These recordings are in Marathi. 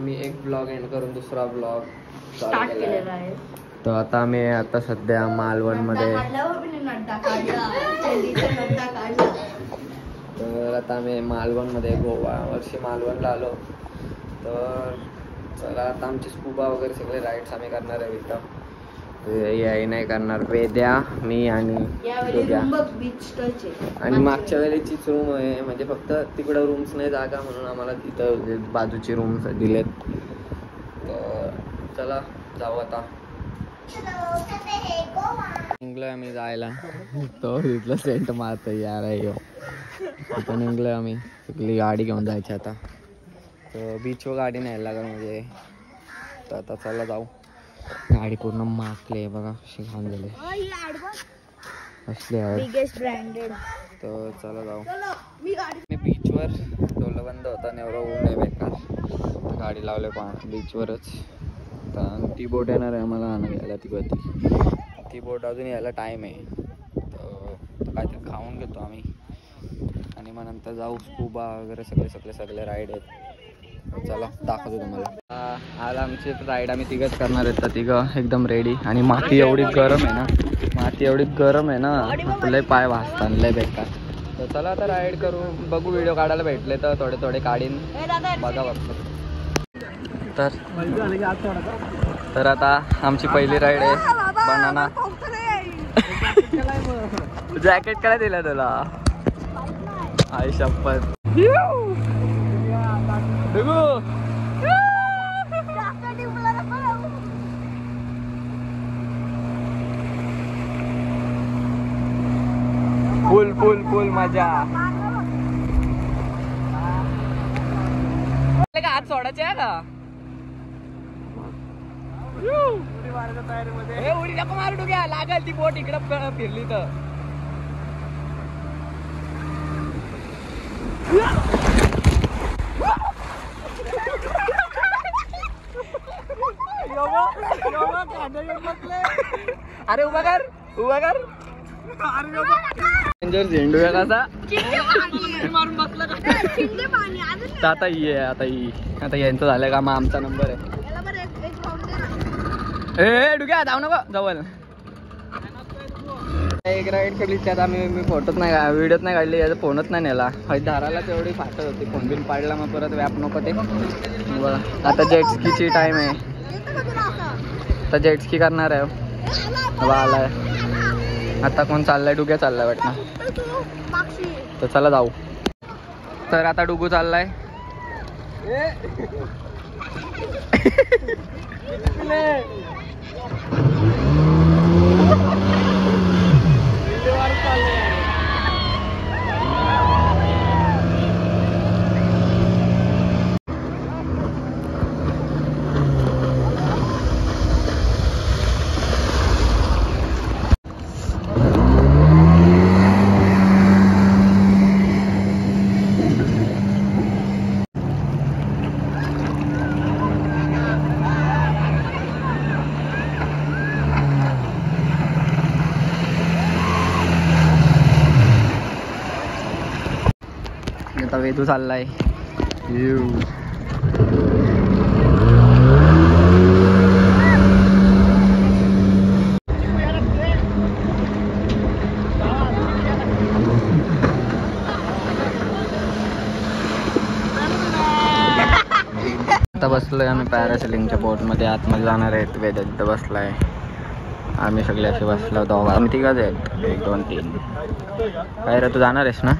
आम्ही एक ब्लॉग एंड करून दुसरा ब्लॉग स्टार्ट केलेला आहे. तर आता आम्ही आता सध्या मालवणमध्ये, तर आता आम्ही मालवणमध्ये गोवा वर्षी मालवणला आलो. तर चला आता आमची स्कूबा वगैरे सगळे राईड्स आम्ही करणार आहे इथं. याही नाही करणार, वेद्या, मी आणि आणि मागच्या वेळेचीच रूम आहे, म्हणजे फक्त तिकडं रूम्स नाही जागा म्हणून आम्हाला तिथं बाजूची रूम्स दिलेत. तर चला जाऊ आता. निघलोय आम्ही जायला. तो तिथलं सेंट मारतो यार आहे तिथं निघलोय आम्ही. सगळी गाडी घेऊन जायची आता. तर बीचवर गाडी न्यायला लागेल म्हणजे. तर आता चला जाऊ. गाडी पूर्ण माकले बघा, अशी घाण झाली असले आहे. तर चला जाऊ. मी बीचवर डोलं बंद होता, नेवरा ऊन आहे बेकार. गाडी लावले बीचवरच. तर ती बोट येणार आहे आम्हाला आणायला ती बोट अजून यायला टाईम आहे. तर काहीतरी खाऊन घेतो आम्ही आणि मग नंतर जाऊ. स्कूबा वगैरे सगळे राईड आहेत. चला दाखवतो तुम्हाला. आज आमची राईड आम्ही तिघच करणार आहेत. तर तिघं एकदम रेडी. आणि माती एवढी गरम आहे ना, लय पाय वाजतात, लय बेकार. तर चला आता राईड करू, बघू. व्हिडिओ काढायला भेटले तर थोडे काढीन, बघा बघतो. तर आता आमची पहिली राईड आहे बनाना. जॅकेट काय दिलं तुला? आई शपथ. फुल मजा. हात सोडायचे आहे का? उडी नको मारू, डुग्या लागल ती बोट इकडं फिरली तर. अरे उभा कर. झेंडूया कसा मारून बसला. आता यांचं झालंय का? मग आमचा नंबर आहे. ए डुग्या जाऊ नको जवळ. एक राईड केली त्यात आम्ही फोटोच नाही, व्हिडिओच नाही काढली, याचा फोनच नाही नेला. धाराला तेवढी फाटत होती, फोन बिन पाडला मग परत व्याप नको ते. आता जेटस्कीची टाइम आहे. आता जेटस्की करणार आहे. आलाय आता. कोण चाललाय? डुग्या चाललाय वाटतं. तर चला जाऊ. तर आता डुगू चाललाय. आता वेदू चाललाय. आता बसलोय आम्ही पॅरासेलिंगच्या बोटमध्ये. आतमध्ये जाणार आहेत. वेद तिथं बसलाय. आम्ही सगळे असे बसलो. दोघं आम्ही तिघच आहेत. 1 2 3. काय रे, तू जाणार आहेस ना?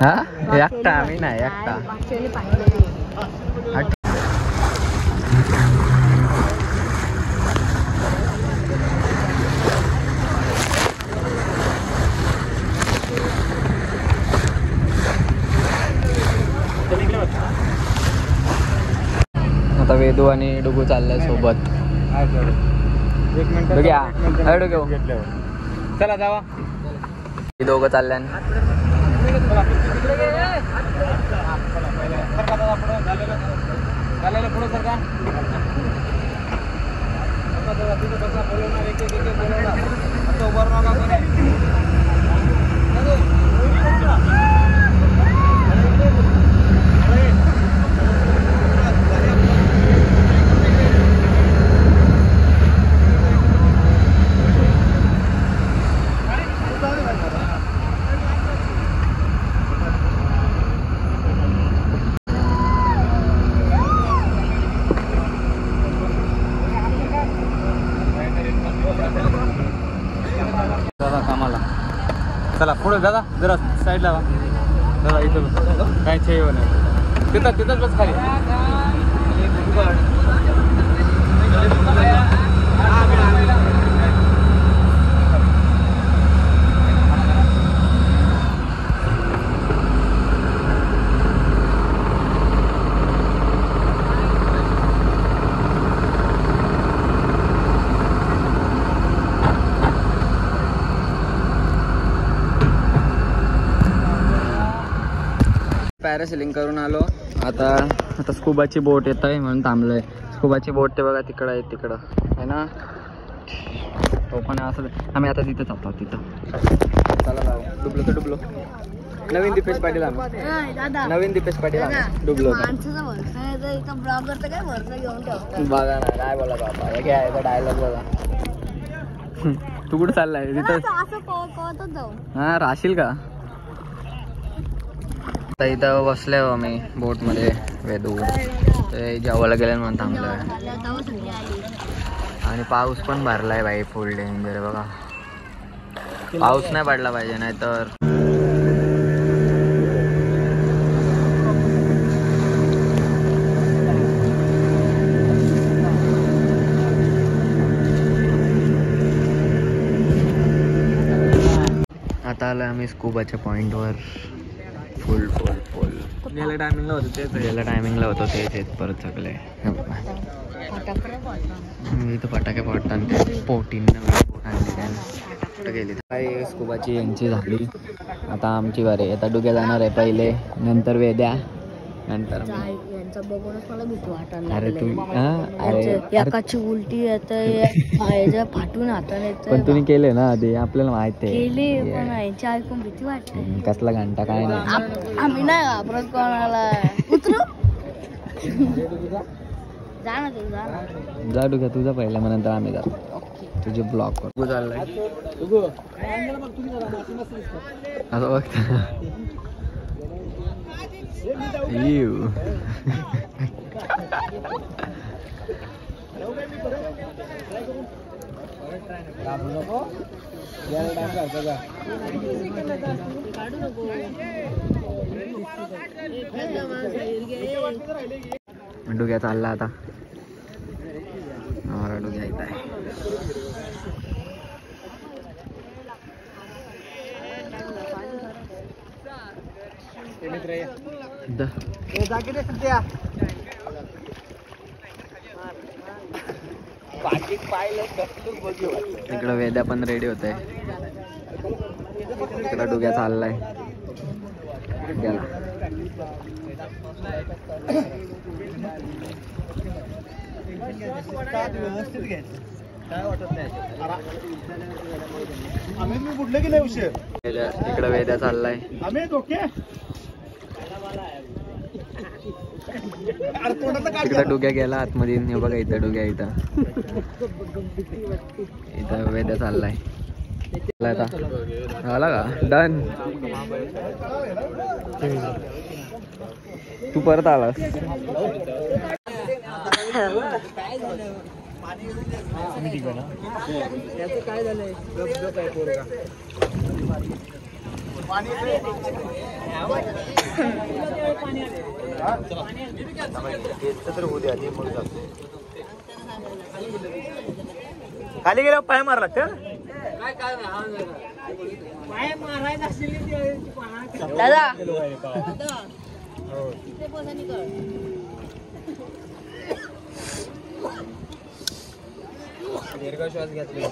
हा एकटा? आम्ही नाही एकटा. आता वेदू आणि डुगू चाललाय सोबत. चला जावा. दोघं चालल्या. चला पुढे दादा जरा साईडला वा दादा इथं काय छेव नाही तिथंच बस खाली पॅरासेलिंग करून आलो आता स्कुबाची बोट येत आहे म्हणून थांबलोय. स्कुबाची बोट ते बघा तिकडं आहे तिकडं आहे ना तो पण असं आम्ही आता तिथं थांबतो तिथं चला जाऊ. डुबलो नवीन दीपेश पाटील नवीन दीपेश पाटील डुबलो बघा ना काय बोला बाबा हे घ्यायचा डायलॉग बघा. तू कुठं चाललाय तिथं हा राहशील का आता इथं बसले हो मी बोट मध्ये वेदू ते जेवायला गेले म्हणून थांबलोय आणि पाऊस पण भरलाय बाई फुल डेंजर बघा. पाऊस नाही पडला पाहिजे नाही तर आता आलोय आम्ही स्कुबाच्या पॉइंटवर. फुल गेल्या टायमिंगला होतं तेच परत सगळे इथं फटाके फोडतात ते पोटीन गेली काय स्कुबाची यांची झाली. आता आमची बारी आता डुग्या जाणार आहे पहिले नंतर वेद्या नंतर बघूनच मला भीती वाटायला अरे तू एकाची उलटी येते फाटून हाताने पण तुम्ही केले ना ते आपल्याला माहित आहे केली पण यांची ऐकून भीती वाटते. कसला घंटा काय नाही आम्ही नाही घाबरत कोणाला. उतरू जा ना तू जा डुग्या तुझा पहिला मग नंतर आम्ही जातो तुझे ब्लॉक कर. तू चाललाय असं बघता डुग्या चालला आता आम्हाला डुग्या येत आहे. इकडं वेद्या पण रेडी होते इकडं डुग्या चाललाय गेला. इकडं वेद्या चाललाय तिकडं डुग्या गेला आतमध्ये. हे बघा इथं डुग्या इथं वेद्या चाललाय आता झाला का डन. तू परत आलास काय झालंय खाली गेल्यावर पाय मार लागते दादा दीर्घ श्वास घेतला.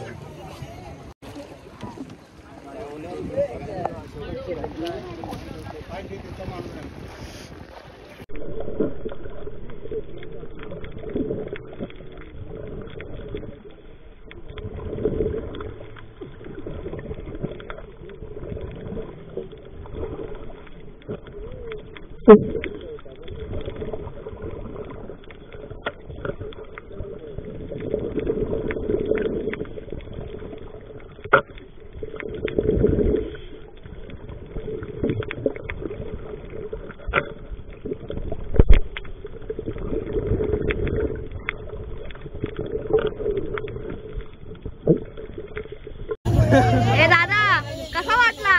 ए दादा कसा वाटला?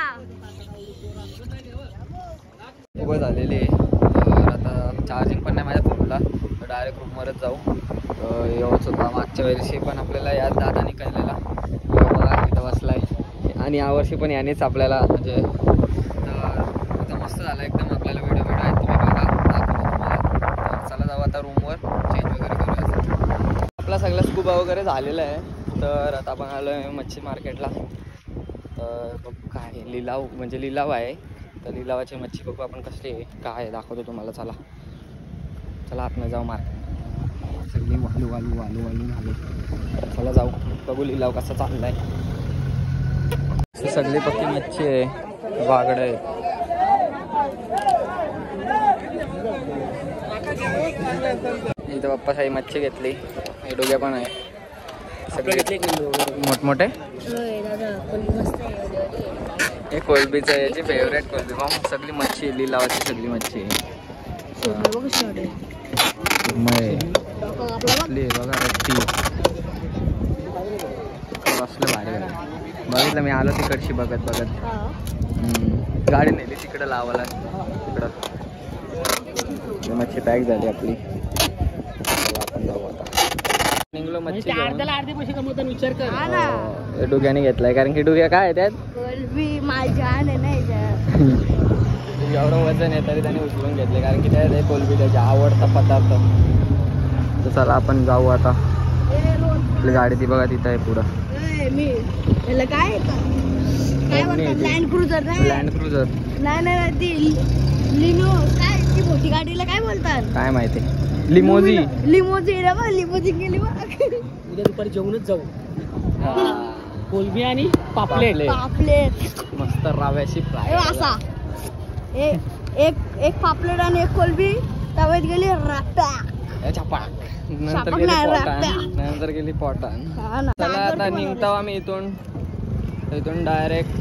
झालेली आहे. तर आता चार्जिंग पण नाही माझ्या फोनला, तर डायरेक्ट रूमवरच जाऊ. तर येऊच होता मागच्या वर्षी पण आपल्याला याच दादाने केलेला, बघा इथं बसलाय. आणि यावर्षी पण यानेच आपल्याला म्हणजे आता मस्त झालं एकदम. आपल्याला व्हिडिओ आहेत तुम्ही बघा, दाखवतो तुम्हाला. तर चला जाऊ आता रूमवर, चेंज वगैरे करूया. आपला सगळा स्कूबा वगैरे झालेला आहे. तर आता आपण आलो आहे मच्छी मार्केटला. तर बघू काय लिलाव म्हणजे लिलाव आहे. तर लिलावाची मच्छी बघू आपण कसली आहे काय आहे दाखवतो तुम्हाला. चला चला आतमध्ये जाऊ मार्केट. सगळी वालू वालू वालू वालू झाले. चला जाऊ बघू लिलाव कसा चाललाय. सगळी पक्की मच्छी आहे, वागड आहे. इथं बाप्पा साई मच्छी घेतली, हे डोग्या पण आहे सगळे मोठमोठे. हे कोलबीचं आहे, याची फेवरेट कोलबी. मग सगळी मच्छी आहे, लिलावाची सगळी मच्छी आहे. बघा रट्टी असलं भारी. बघितलं मी आलो तिकडची बघत बघत. गाडी नेली तिकडं लावायला, तिकडं मच्छी पॅक झाली आपली. आपण जाऊ आता. निघलो मच्छी विचार कर. डुग्याने घेतलाय कारण की डुग्या काय आहे त्यात एवढं वजन आहे तरी त्याने उचलून घेतले कारण की त्यात कोलबी त्याचा आवडता पदार्थ. तर चला आपण जाऊ आता. आपली गाडी ती बघा तिथं आहे पुढं. लँड क्रुझर लँड क्रुझर मोठी गाडीला काय बोलतात काय माहिती. लिमोजी लिमोजी गेली. उद्या दुपारी जेवणच जाऊ. कोलबी आणि पापलेट मस्त रव्याची फ्राय. असा एक पापलेट आणि एक कोलबी तव्यात गेली नंतर गेली पॉटान. चला आता निघतो आम्ही इथून डायरेक्ट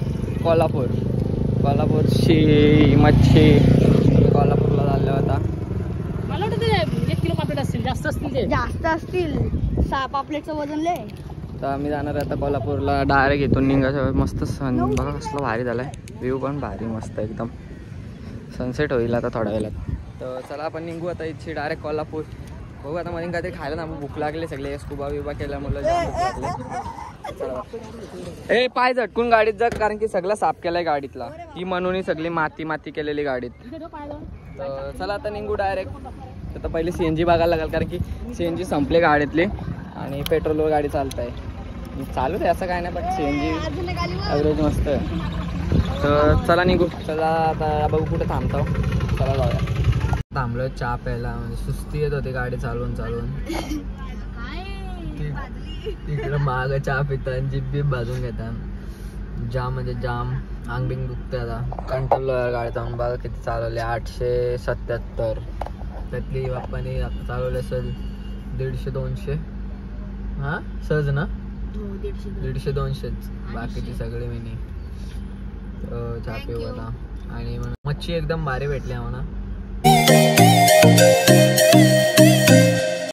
कोल्हापूरची मच्छी. कोल्हापूरला चाललो आता. मला वाटतं 1 किलो पापलेट असतील, जास्त असतील. 6 पापलेटचं वजन लय. तर आम्ही जाणार आहे आता कोल्हापूरला. डायरेक्ट इथून निघायचं. मस्त सन बघा कसला भारी झालाय. व्ह्यू पण भारी मस्त एकदम. सनसेट होईल आता थोड्या वेळात. तर चला आपण निघू आता इथे डायरेक्ट कोल्हापूर. बघू आता मध्ये काहीतरी खायला ना, भूक लागले. सगळे स्कुबा बिबा केल्या मुलं भूक लागले. ए पाय झटकून गाडीत जा कारण की सगळं साफ केलंय गाडीतला. ही म्हणून सगळी माती केलेली गाडीत. तर चला आता निघू डायरेक्ट. तर पहिले CNG बघायला लागेल कारण की CNG संपले गाडीतले आणि पेट्रोलवर गाडी चालत आहे. चालू आहे असं काय नाही, पण CNG ॲव्हरेज मस्त आहे. तर चला निघू. चला आता बघू कुठे थांबतो. चला जाऊया. थांबलो चहा प्यायला, म्हणजे सुस्ती येत होती गाडी चालवून तिकडं माग चहा पितात, जीभ बीप भाजून घेतात. जाम म्हणजे जाम अंग बिंग दुखते. आता कंट्रोल गाडी जाऊन बघा किती चालवले. 877. त्यातली बाप्पाने आता चालवले असेल 150-200. हा सहज ना 150-200. बाकीची सगळे मिनी. चहा पिऊ आता. आणि मच्छी एकदम भारी भेटली आम्हाला.